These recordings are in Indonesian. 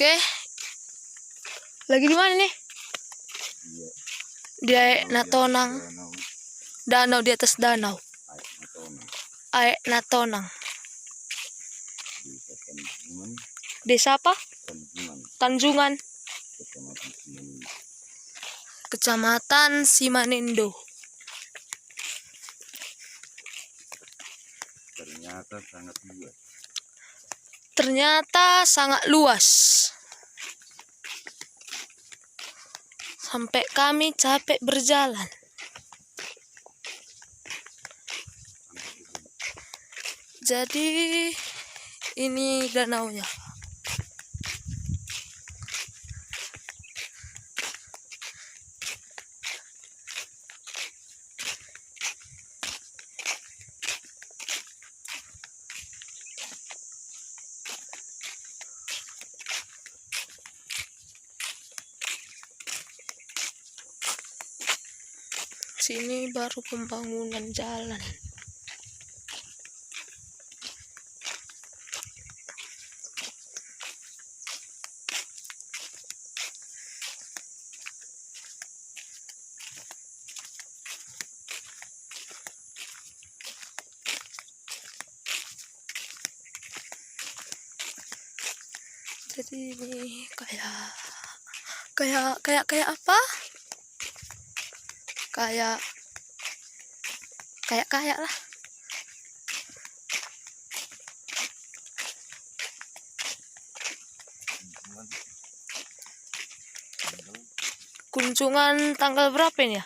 Oke. Lagi di mana nih? Di Natonang. Danau, di atas danau. Aek Natonang. Desa apa? Tanjungan. Kecamatan Simanindo. Ternyata sangat luas. Sampai kami capek berjalan. Jadi ini danaunya. Sini baru pembangunan jalan. Jadi ini kayak apa? Kayak lah. Kunjungan tanggal berapa ini ya?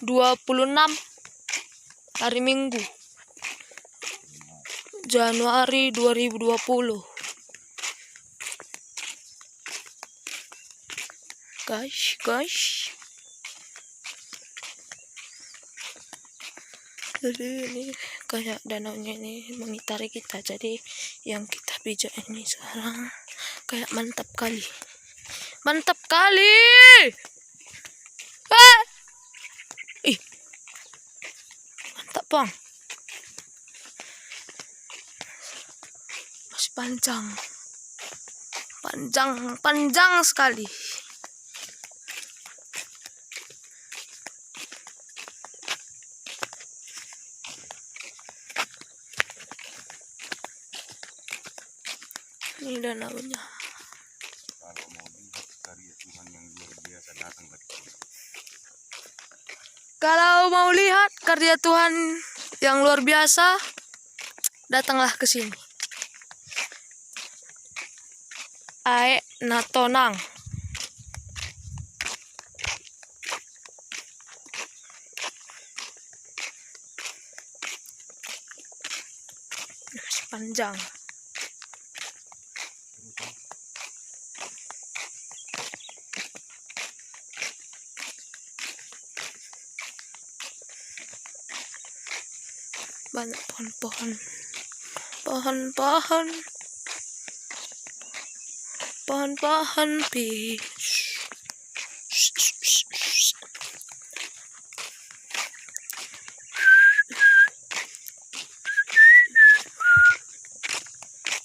26 hari Minggu. Januari 2020. Guys. Jadi ini kayak danaunya ini mengitari kita. Jadi yang kita pijak ini sekarang kayak mantap kali. Mantap kali. Ih. Mantap, Bang. Masih panjang sekali. Ini danaunya. Kalau mau lihat karya Tuhan yang luar biasa, datanglah ke sini. Aek Natonang. Masih panjang. Banyak pohon-pohon peach.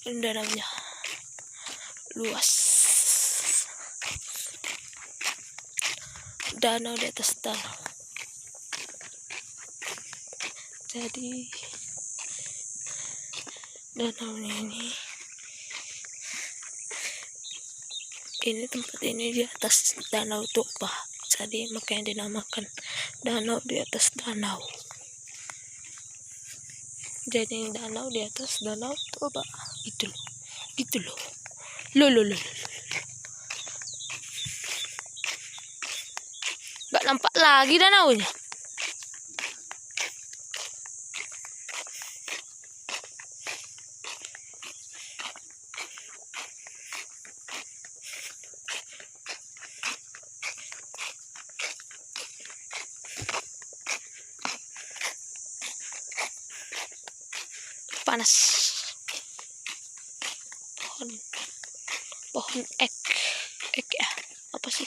Ini danaunya luas. Danau di atas danau. Jadi danaunya ini tempat ini di atas Danau Toba. Jadi makanya dinamakan danau di atas danau. Jadi danau di atas Danau Toba. Gitu loh. Loh. Gak nampak lagi danaunya. Panas. Pohon ek ya, apa sih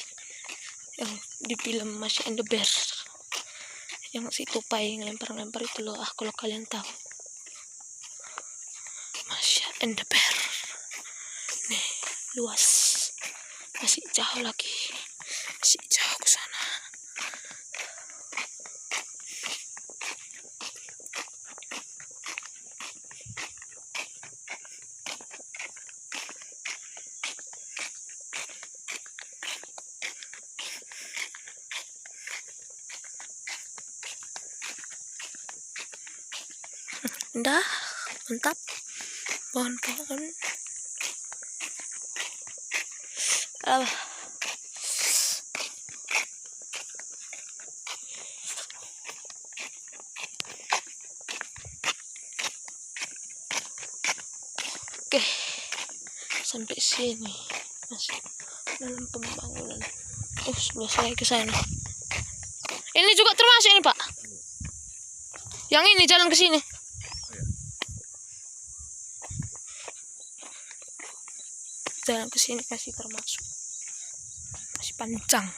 yang di film Masya and the Bear, yang si tupai ngelempar itu loh, kalau kalian tahu. Tasya and the Bear. Nih, luas. Masih jauh lagi. Masih jauh ke sana. Indah, mantap. Pohon-pohon. Oke, sampai sini masih dalam pembangunan. Sebelah saya ke sana. Ini juga termasuk ini, Pak. Yang ini jalan ke sini. Jalan ke sini masih termasuk. Masih panjang.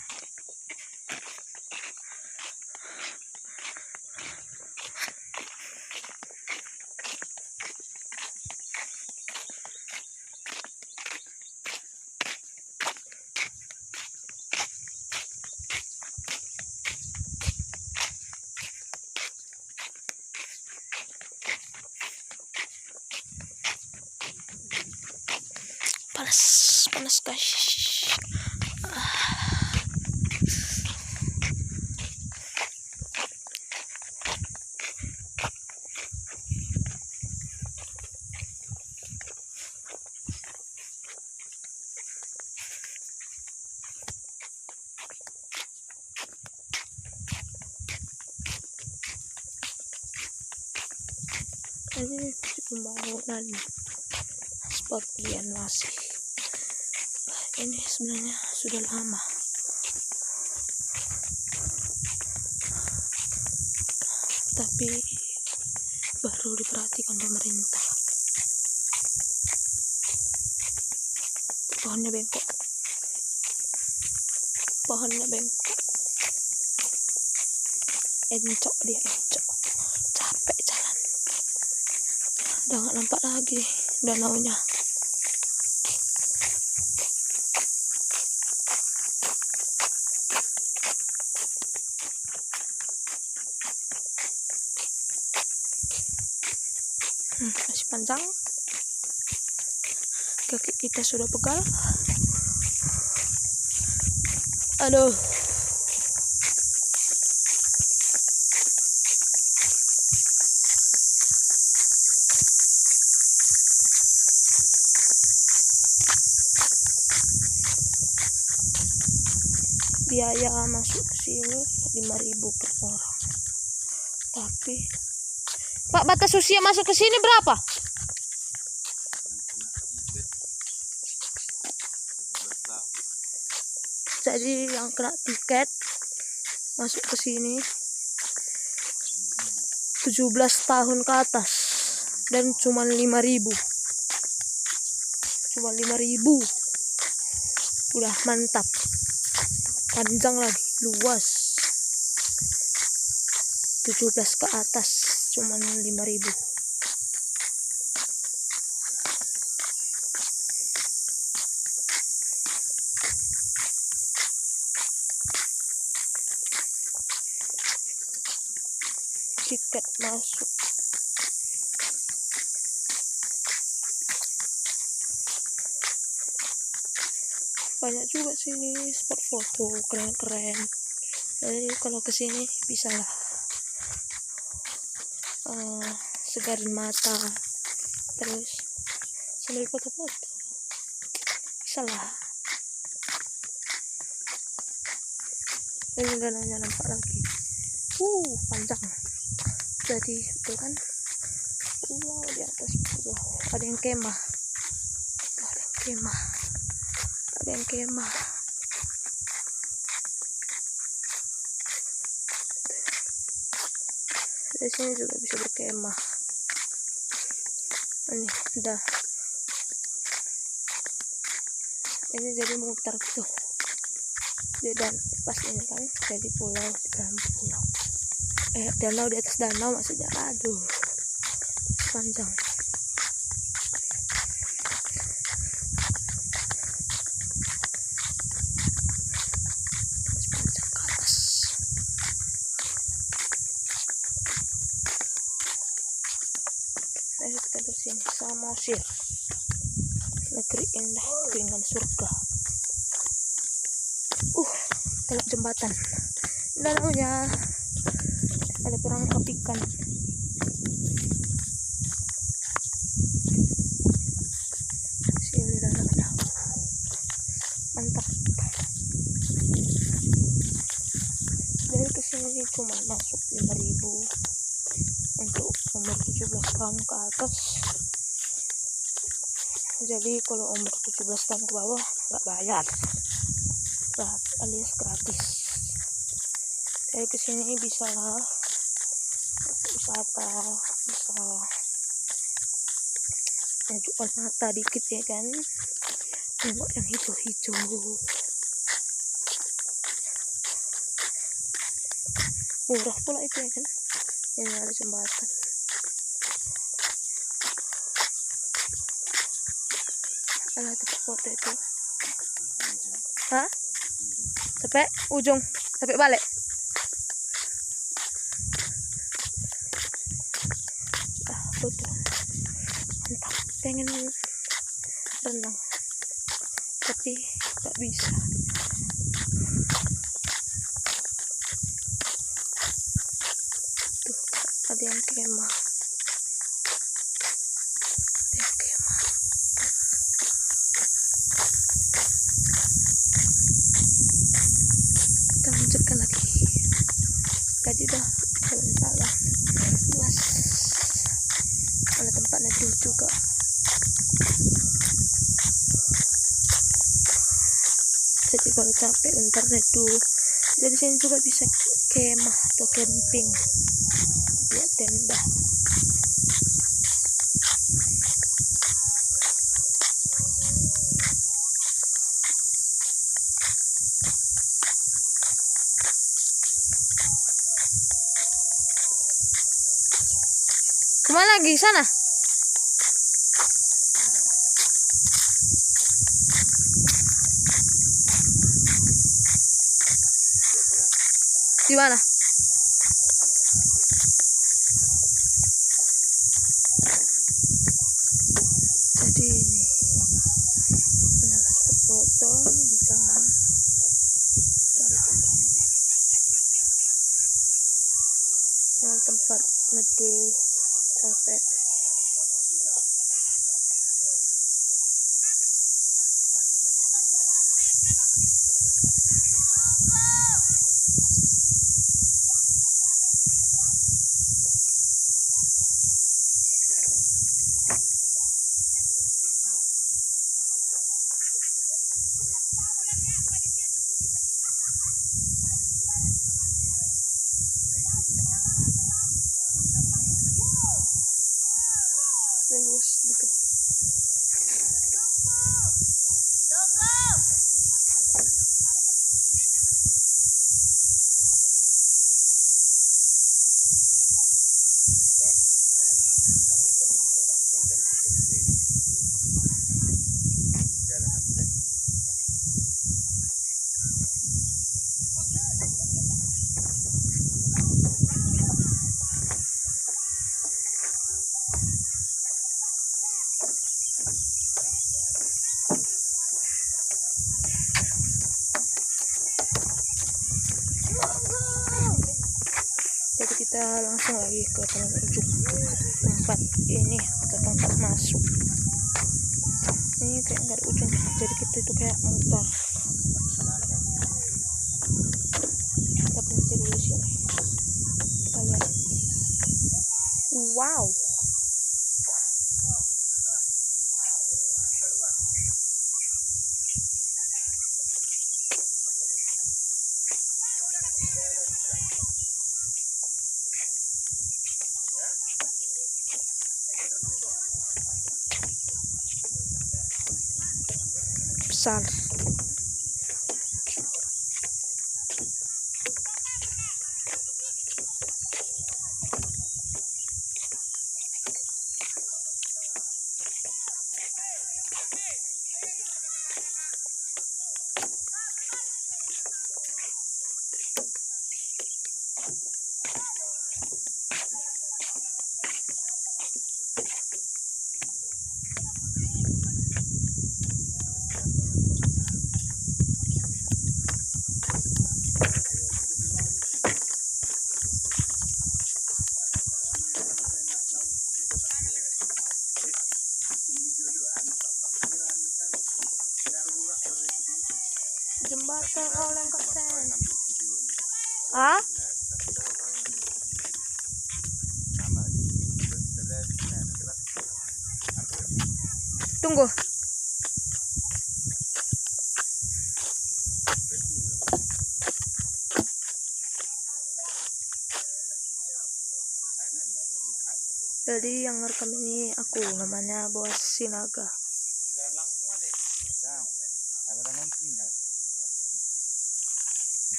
Panas guys. Ini pembangunan sebagian masih. Ini sebenarnya sudah lama, tapi baru diperhatikan pemerintah. Pohonnya bengkok, encok dia, capek jalan. Udah nggak nampak lagi danaunya. Masih panjang, kaki kita sudah pegal. Aduh, biaya masuk ke sini 5.000 per orang. Tapi Pak, batas usia masuk ke sini berapa? Jadi yang kena tiket masuk ke sini 17 tahun ke atas dan cuma 5.000. Udah mantap. Panjang lagi, luas. 17 ke atas cuma 5.000. Tiket masuk. Banyak juga sini spot foto keren-keren. Jadi kalau kesini bisa lah segarin mata, terus sambil foto-foto bisa lah. Ini danaunya nampak lagi, panjang. Jadi itu kan pulau di atas pulau, ada yang kemah. Di sini juga bisa berkemah. Ini udah, ini jadi muter tuh. Dan pas ini kan jadi pulau di dalam pulau. Danau di atas danau maksudnya. Aduh, panjang. ke sini. Samosir, negeri indah dengan surga. Tengok jembatan. Danaunya ada perangkap ikan. Sini danaunya. Mantap. Dari kesini cuma masuk 5.000 untuk umur 17 tahun ke atas. Jadi kalau umur 17 tahun ke bawah nggak bayar, alias gratis. Dari kesini bisa wisata, bisa menunjukkan mata dikit ya kan, tengok yang hijau-hijau. Murah pula itu ya kan, yang ada jembatan. Ada tempat foto itu. Hah? Sampai ujung, sampai balik. Betul. Mantap. Pengen renang, tapi nggak bisa. Tuh, ada yang kemah. Kita lanjutkan lagi. Tadi udah jalan-jalan luas. Ada tempat neduh juga. Jadi kalau capek ntar neduh. Dari sini juga bisa kemah atau camping. Ya tenda. Kemana lagi sana? Di mana? Jadi ini foto bisa tempat neduh capek. Luas gitu. Jadi kita langsung lagi ke penunjuk tempat ini atau tempat masuk. Ini kayak nggak ada ujung, jadi kita itu kayak muter. Kita berhenti dulu di sini. Kita lihat. Wow. Besar. Jembatan oleh kapten. Ah? Tunggu. Jadi yang rekam ini aku, namanya Boas Sinaga.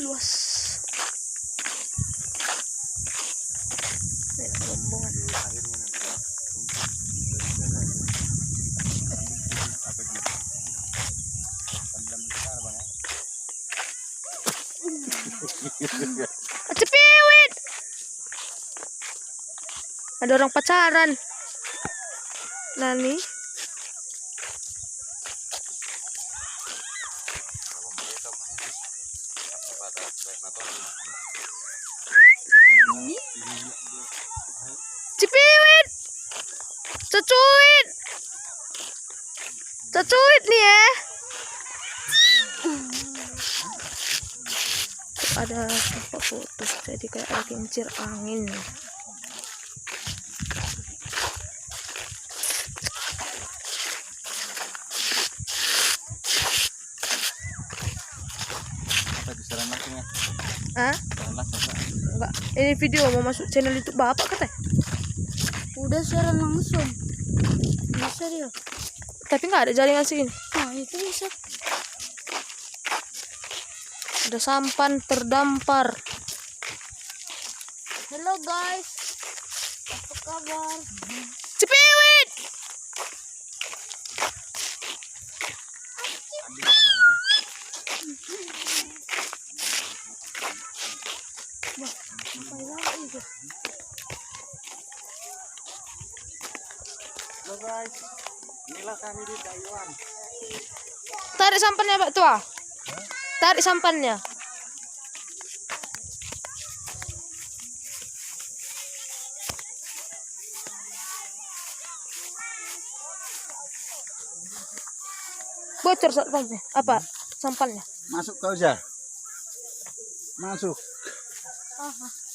Luas. Ini rombongan. Cepiwit. Ada orang pacaran. Nani? Cipiwit, cacuit, cacuit nih ya. Ada apa putus, jadi kayak ada kincir angin. Hah? Enggak, ini video mau masuk channel YouTube Bapak katanya. Udah siaran langsung. Bisa dia. Tapi nggak ada jaringan sini. Oh, itu bisa. Ada sampan terdampar. Halo guys. Apa kabar? Cepiwit. Halo guys, inilah kami di Taiwan. Tarik sampannya Pak Tua. Tarik sampannya. Bocor sampannya. Apa? Sampannya. Masuk kau aja. Masuk.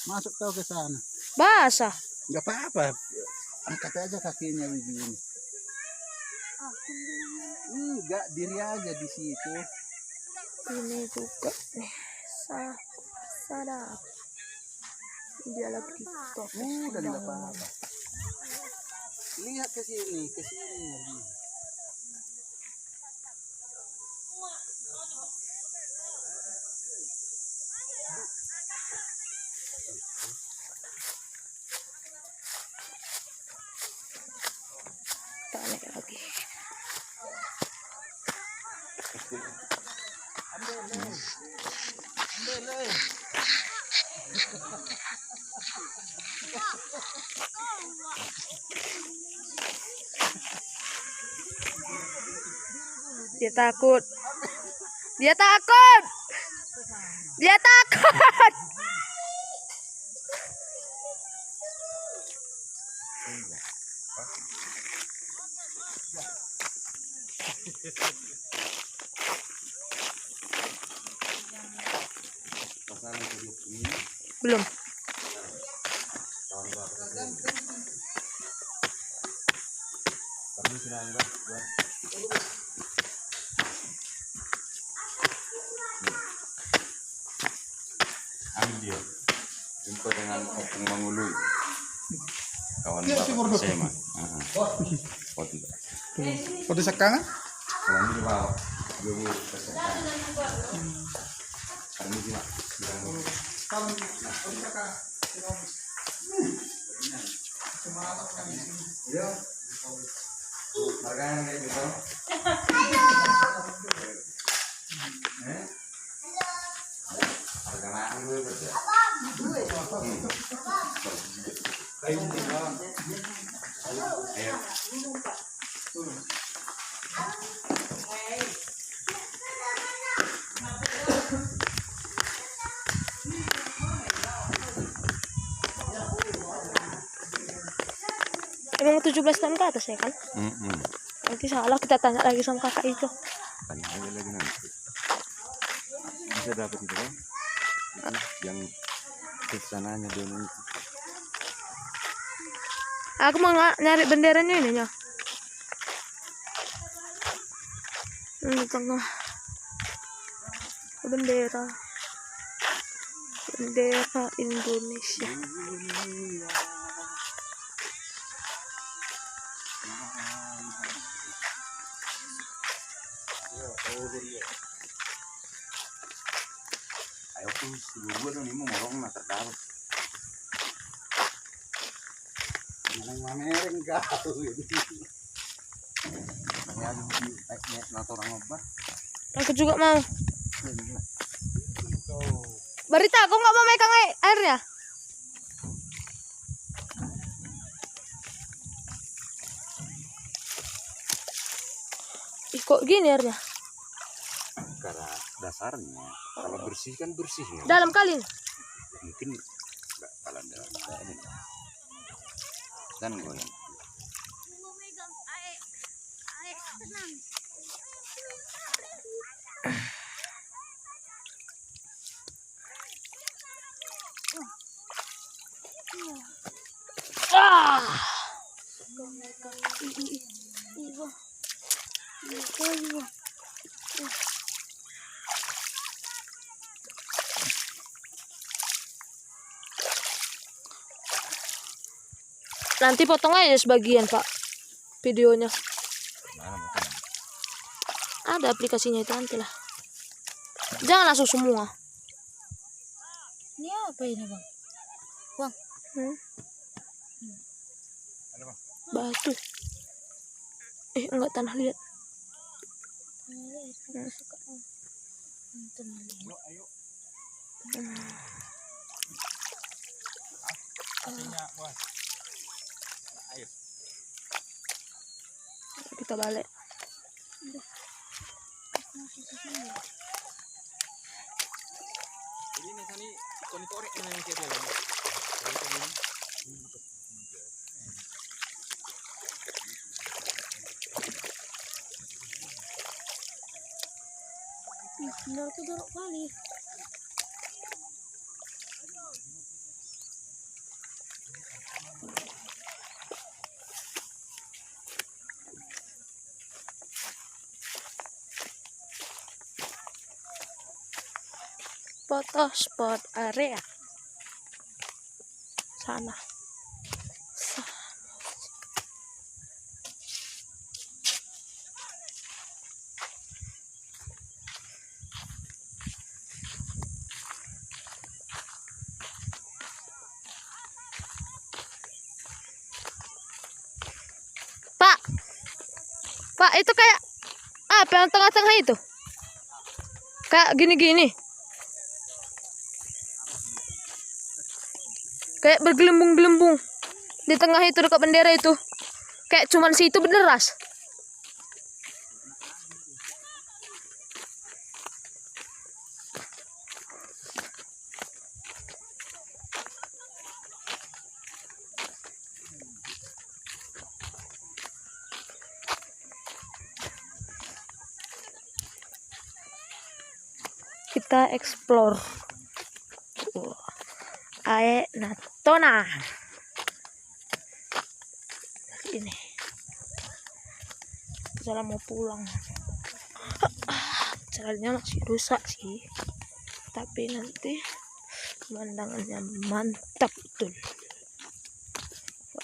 Masuk kau ke sana. Basah. Enggak apa-apa. Angkat aja kakinya begini. Enggak, diri aja di situ. Ini juga nih. Sadap. Dia lagi TikTok. Udah enggak apa-apa. Lihat ke sini, ke sini lagi. Tarik lagi. Dia takut. Dia takut. Dia takut. Belum. Ambil dia. Jumpa dengan Opung Mangului. Kawan bapak SMA. Waktu itu. Kau disekangan? Kalau di bawah. Dulu kesekan. Kami cuma bilang. Margahan kayak gitu. Margahan gue kerja. Ayo. Emang 17 tahun ke atas ya kan? Nanti salah kita tanya lagi sama kakak itu. Tanya aja lagi nanti. Bisa dapat itu kan? Itu yang kesananya dulu itu. Aku mau nyari benderanya ini ya. Di tengah. Bendera Indonesia. Ayo tuh dulu dong ini mau ngorong nak terdapat. Nang mamereng kau ini. Ya naiknya nato orang apa? Aku juga mau. Berita aku nggak mau megang airnya. Ih, kok gini airnya? Karena dasarnya kalau bersih kan bersih ya. Dalam kali. Mungkin enggak kalau dalam ini. Dan goyang. Ah! Nanti potong aja sebagian, Pak, videonya. Ada aplikasinya itu nanti lah. Jangan langsung semua. Ini apa ini bang? Bang. Batu. Enggak, tanah liat. Kita balik. Benar aku jorok kali. Foto spot area. Sana. Pak, itu kayak apa yang tengah-tengah itu? Kayak gini-gini. Kayak bergelembung-gelembung. Di tengah itu dekat bendera itu. Kayak cuman situ berderas. Kita explore. Ae Natona. Ini. Jalan mau pulang. Jalannya masih rusak sih. Tapi nanti pemandangannya mantap betul.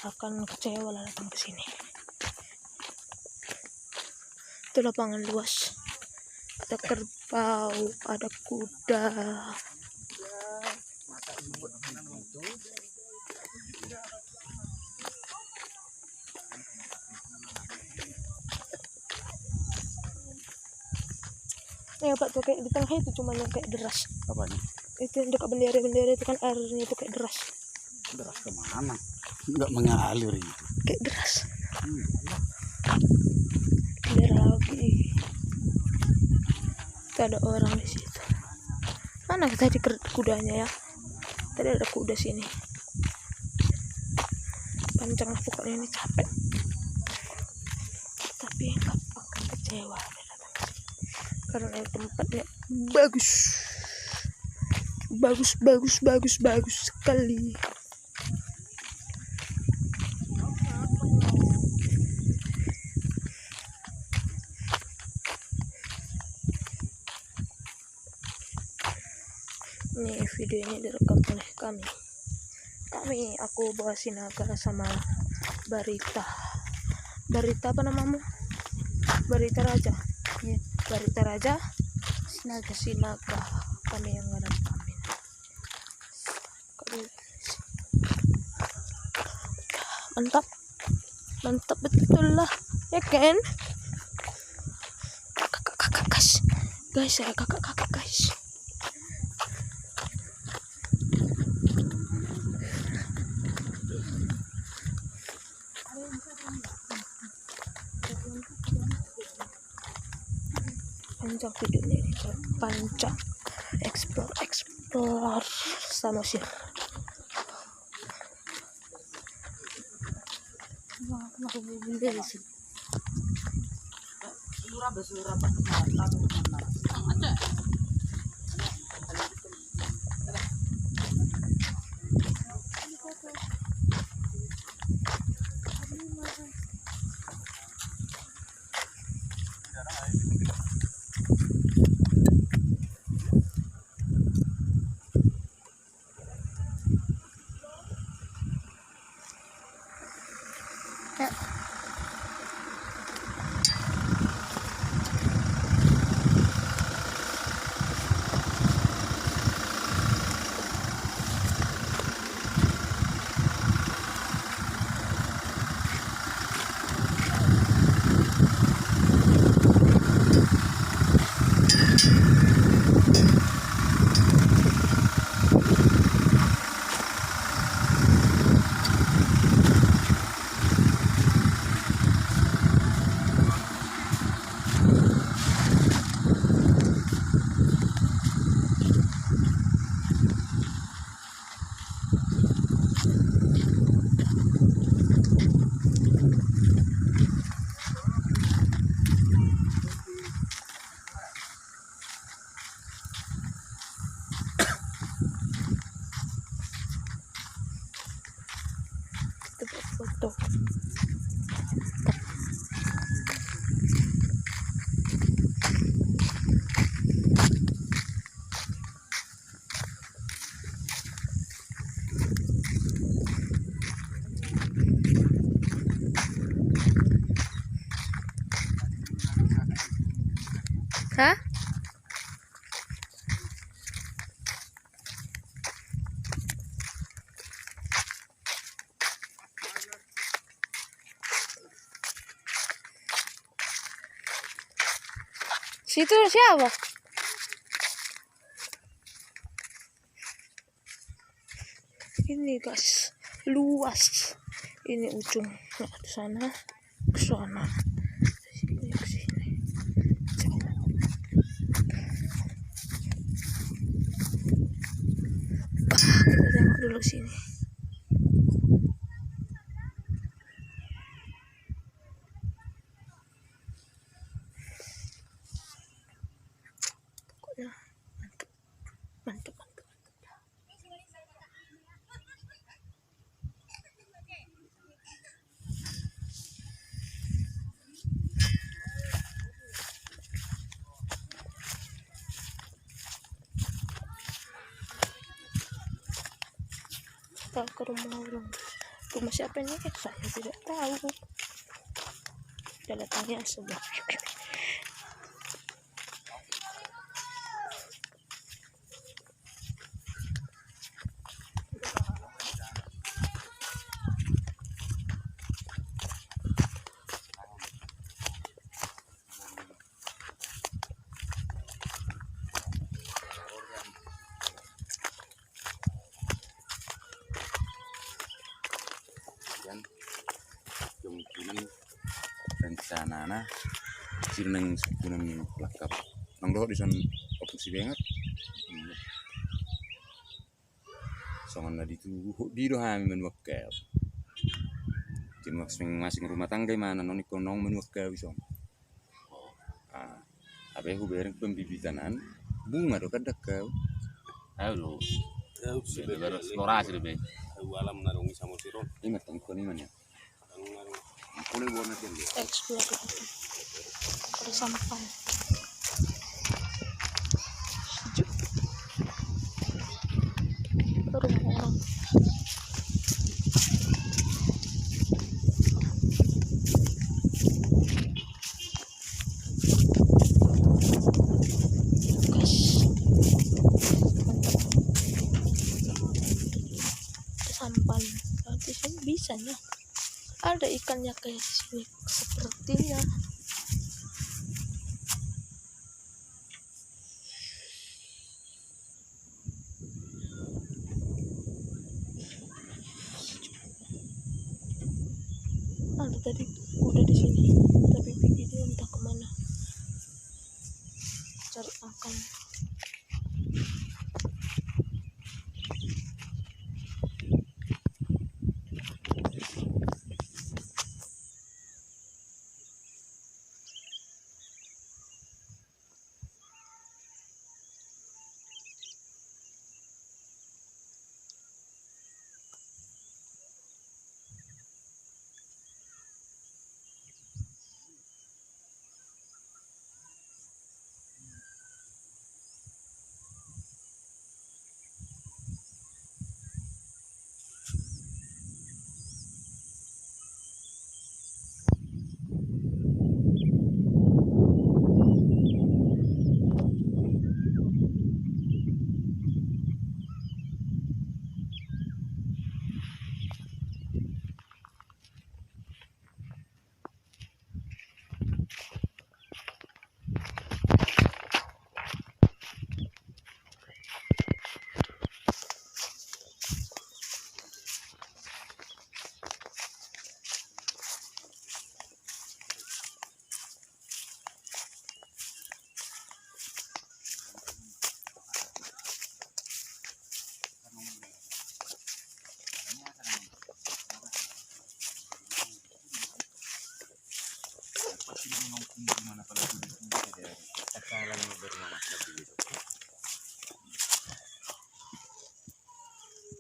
Akan kecewa lah datang ke sini. Itu lapangan luas. Ada kerbau, ada kuda. Ya Pak, tuh kayak di tengah itu cuma yang kayak deras. Apa nih? Itu yang dekat bendera itu kan airnya itu kayak deras. Deras kemana? Enggak mengalir itu. Kayak deras. Bendera lagi. Itu ada orang di situ. Mana tadi kudanya ya? Tadi ada kuda sini. Panjang lah pokoknya, ini capek. Tapi nggak akan kecewa karena tempatnya bagus sekali. Ini video ini direkam oleh aku bawa Sinaga sama Barita apa namamu? Barita Raja. Ya. Barita Raja, Sinaga kami yang ngerekam ini. Mantap betul lah, ya kan? Kakak guys ya, kakak guys. Panjang videonya ini, panjang explore Samosir. Aku beli di sini. Foto. Hah? Situ siapa? Ini guys, luas. Ini ujung ke sana, ke sana, sini, ke sini. Jauh. Kita tengok dulu sini. Mantap. Kita ke rumah orang. Rumah siapa ini? Saya tidak tahu. Kita tanya sebelah. Nah, sirneng kunang lakap. Nang doh di son opsi banget. Songan na di doh hami menwakkel. Jadi masing-masing rumah tangga mana noni konong menwakkel song. Apa aku bareng pembibitanan bunga do kada kau. Ayo lu, Sudah baru eksplorasi deh, alam narong sama siron. Ingat tong kon iman ya. Boleh warna dia. Explore ada sampai rumah orang. Gas ada sampan berarti sih bisa ya, ada ikannya kayak di sini sepertinya. Ada tadi udah di sini tapi Bibi dia entah kemana cari makan.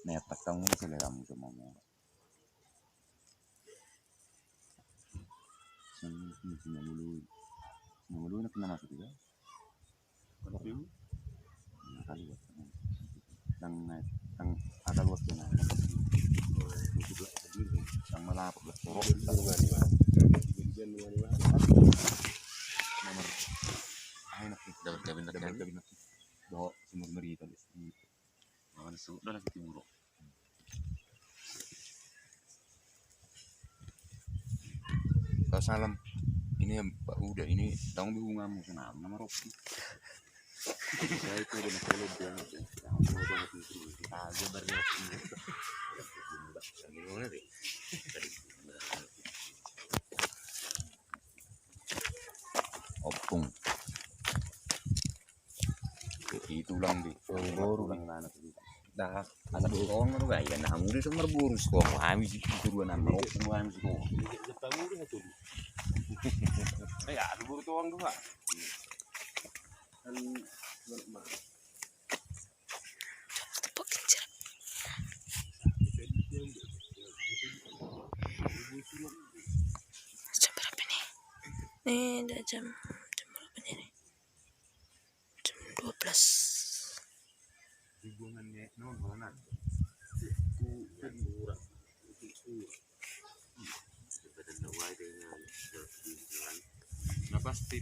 Netak kamu selera kamu sama mau. Semua mulu nak kena masuk juga. Kalau itu, kali buat. Tang ada luas tu nak. Tang malah buat torok. Nomor. Ay nak. dapat kabinet kan, Kabinet. Doh semua meri tadi. makan sudah lah kita buruk. Kau salam. Ini ya Pak Uda, ini tahun bungamu senam nama Rocky. Saya itu udah kalau bilang Aja baru ini. Gimana deh? opung. Itu ulang di baru ulang anak itu. Dah anak orang itu gaya nah muda semua burus kok kami sih turunan opung kami sih kok. Ya, buru tuang dua. Pakai jeruk. Jam berapa nih? Nih udah jam berapa nih? Jam 12. Hubungannya non mana? Nah pasti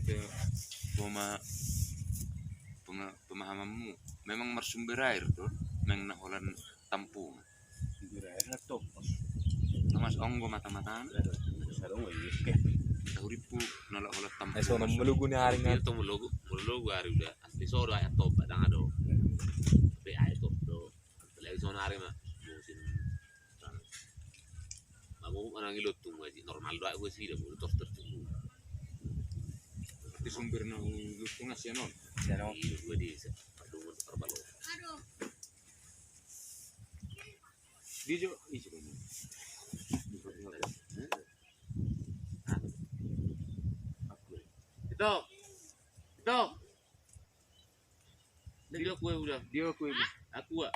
pemahamanmu memang bersumber air tuh, memang naholan tampung. Airnya top. Mas onggo mata-mataan. Uripu nolak holat tampung. Eso nang melugu ni hari nga. Itu melugu hari udah asli sore ayat top padang ado. Tapi ayat top do. Lagi sore hari mah musim. Kamu orang ilot tuh ngaji normal doa gue sih dah mulut tertunggu. ke sumber nang lutungas ya non. Iya, gue di aduh terbalo. Dia jo isu. Itu. Dia kue udah. Dia aku ibu. Aku ah.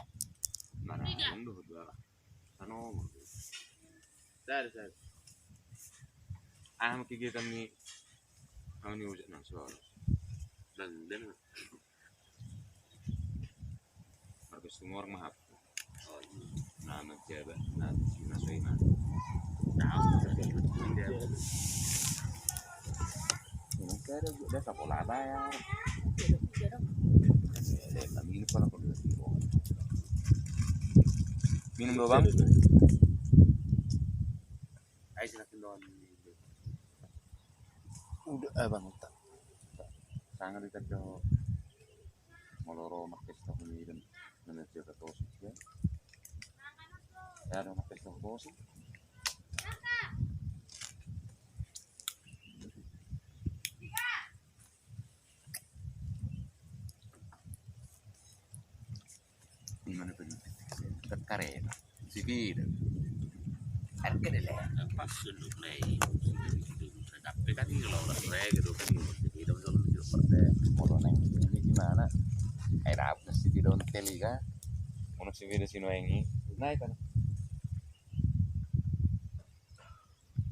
Nara, ando dua. Ano. Dar. Ah kegiatan ni. Ini ujak nang soal. Dan Marga semua orang mahap. oh iya. Nah, menjabat. Nah, sina soina. Ini kira dia tak pola bayar. Minum kalau kau minum dua bang. Ayo silakan doang. Udah bang tak. Sangat ditekan moloro markes tak ini dan manajer ketos ya. Ya ada markes ketos. Di mana pun terkaren. Sipir. Harga deh lah. Pas dulu play. Tapi kan ini kalau udah play gitu kan jadi dong gitu perteh. Kalau neng ini gimana? Air apa sih di daun teli kan? Mau si video sino ini naik kan?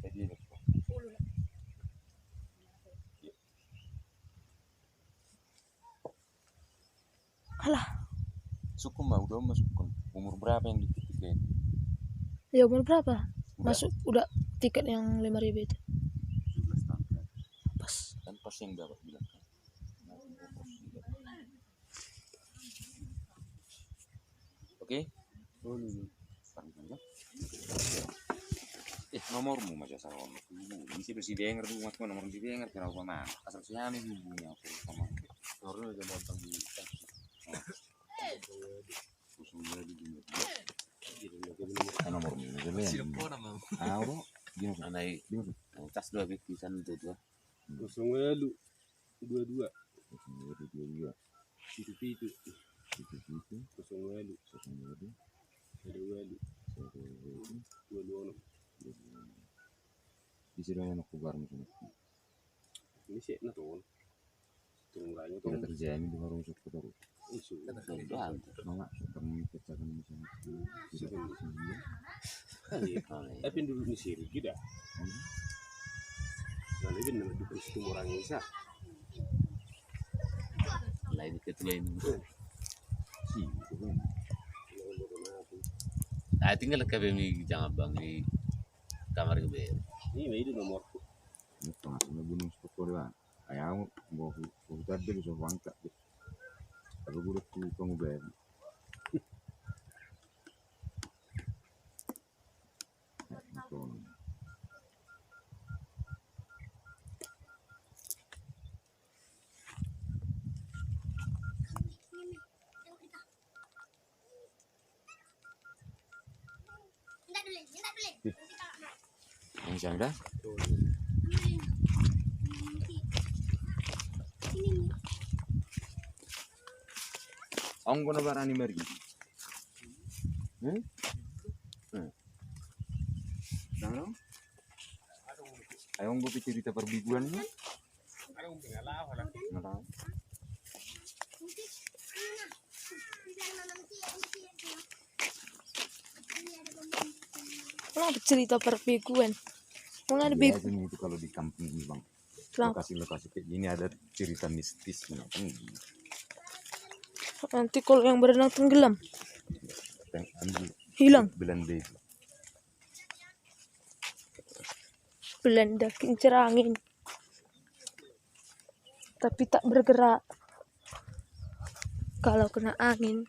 Jadi ini. Alah, Sukum mah udah masuk umur berapa yang ditikin? ya umur berapa? Masuk udah tiket yang 5.000 itu. 17 tahun kan? Pas. Dan pas yang berapa bilang kan? Oke? Nomormu macam sama mesti bersih denger dulu mas nomor di denger kenapa mah asal siapa nih hubungnya aku sama nomornya udah montong di nomormu jadi siapa nama aku gini Anai tas dua bikisan itu tuh. 0222 itu 02 22 di sini yang aku bareng sama ini sih na tuh lagi tuh tidak terjadi di warung suku baru isu mama kami pecahkan misalnya tapi dulu di sini kita nah ini benar di peristiwa orang Indonesia Lain ketuain. sih itu kan Ah tinggal ke bumi jangan bang di kamar gue. ini nomor itu tengah gunung sepuluh lah ayam mau tadi bisa bangkit kalau gue tuh kamu bayar yang siang dah Ang guna barani meri. Dano? Ayong gue cerita perbiguan nih. Nggak tahu. Kenapa cerita perbiguan? Mulai ada bigu. Biasanya itu kalau di kampung ini bang. Kenapa? Lokasi-lokasi kayak gini ada cerita mistisnya kan. Nanti kalau yang berenang tenggelam, Ambil hilang. Belanda itu. Belanda kincir angin. Tapi tak bergerak. Kalau kena angin,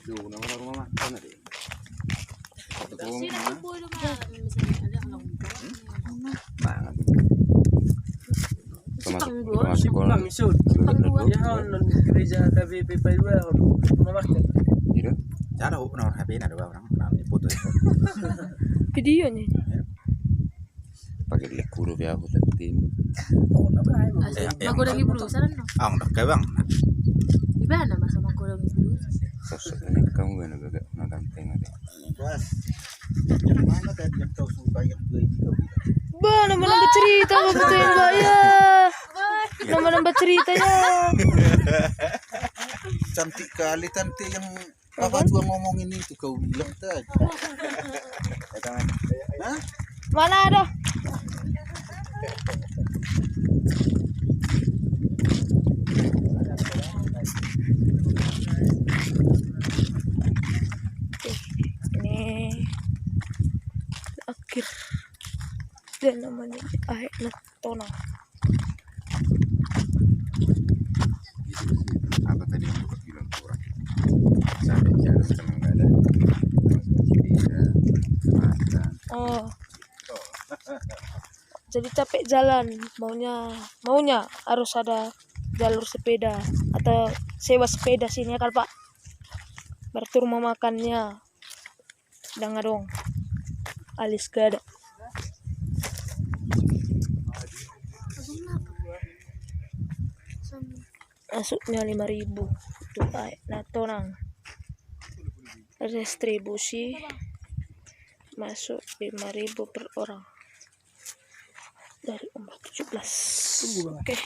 Tuh, rumah makan ada. Satu kong, banget. Masih kolam. Ya non gereja KBP Paidua rumah makan. Gitu. Cara nomor HP ada orang foto itu. Videonya. Pakai lekuru ya aku tentin. Magurang ibu sana no. Ah, udah kayak bang. Iba na masa magurang ibu. Sosoknya kamu kan agak nonton tengok. Pas. Yang mana tadi yang kau suka yang dua ini kau bilang? Ba, nambah cerita ba betul enggak ya? Nambah cerita ya. Cantik kali tante yang Papa tua ngomongin itu kau bilang tadi. Hah? Mana ada? Ini akhir dan namanya akhir natona. Apa tadi yang buka bilang kurang? Sampai jalan memang nggak ada. Makan. Oh. Jadi capek jalan, maunya harus ada jalur sepeda atau sewa sepeda sini ya kan Pak. Berarti rumah makannya udah nggak dong, alis gak ada. Masuknya 5.000 tuh baik. Nah tonang distribusi masuk 5.000 per orang dari umur 17. Oke.